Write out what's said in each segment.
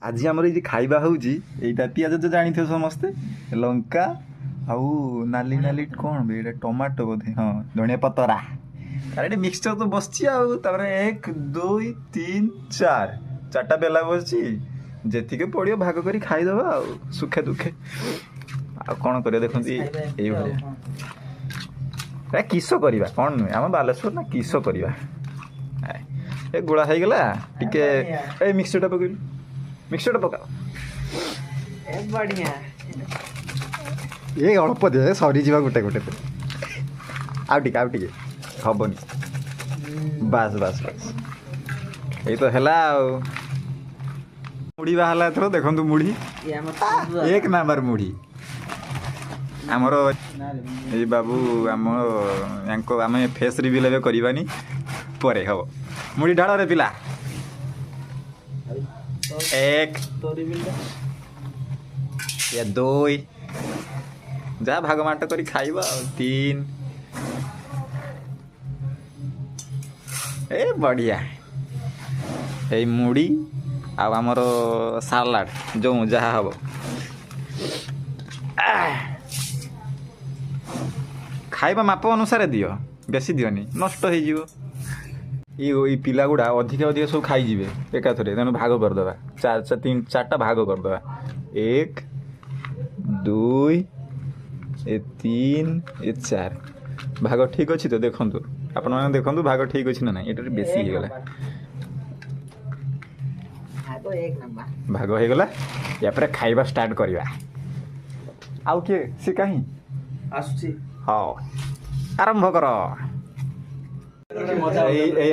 आज आमर ये खाइबा होउची एटा पियाज तो जानी थे समस्ते लंका आउ नाली नाली कौन बे एटा टमाटो बोधे हाँ धनिया पतरा अरे मिक्सचर तो बसची आउ तारे 1 2 3 4 चारटा बेला बसची जेतिके पड़ियो भाग करी खाई दबा आ सुखे दुखे आ कोन करियो देखंती एई भलिया रे किसो करिबा कोन नुय हम बालेश्वर ना किसो करिबा ए गुळा हे गेला टिके ए मिक्सचर टा पकइल मिक्सचर टा पका ए बढ़िया ये अल्प दे सरी जीवा गोटे गोटे आउ टिके हबनी बस बस बस ये तो हैला मुड़ी बाहला एथरो देखंतु मुड़ी ये हम एक नंबर मुड़ी आमर ए बाबू आम यांको आमे फेस रिवील एबे करबानी परे हबो मुड़ी ढाळ रे पिला एक तोरी बिल्डा या 2 जा भाग माट करी खाइबा 3 ए बढ़िया ए मुड़ी आ हमर सालाड जो जहा हबो खाइबा माप अनुसार दियो बेसी दियोनी नष्ट हो जीवो ये पिला गुड़ा अधिक अधिक सब खाई जीवे एकाथरे तेणु भाग करदे चारटा भाग करदे 1 2 3 4 भाग ठीक अच्छी तो देखु आपण मैंने देखु भाग ठीक अच्छी ना ये बेसी हो गला तो एक नंबर भाग हो गला या पर खाइबा स्टार्ट करवा आउ के से कहीं आसुची हाँ आरंभ कर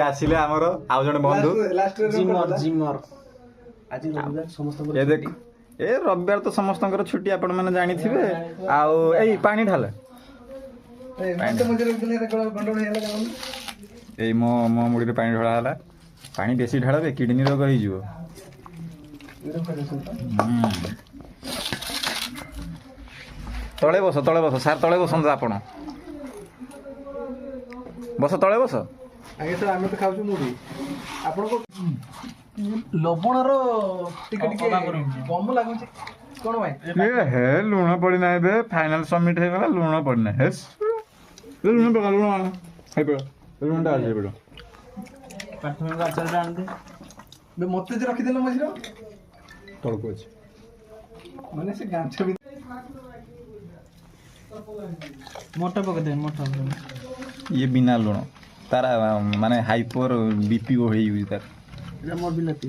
आसिले आमर आउ जने बंधु जिमर आज रविवार समस्त ये देख ए रविवार तो समस्त छुट्टी आपण मैंने जानी थिबे आउ ए पानी ढाल ए मो मो मुड़ी रे पानी ढळा हला पानी बेसी ढाळबे किडनी रोग होई जिवो तळे बस सार तळे बसंत आपण बस तळे बस आगे सर आमे तो खाउछु मुड़ी आपण को लवण रो टिके टिके कम लागु छै कोन भाई ये हे लूण पड़ी ना बे फाइनल सबमिट हे गला लूण पड़ी ना हे लूण पका लूण हे पे लूण डाल दे बेडो प्राथमिक का चल जान दे बे मते जे रखि देलो मझिरो तळको अछि माने से गांछ भी मोटा पक दे मोटा ये बिना लूण तारा माने हाइपर बीपी हो तार मोर बिलाती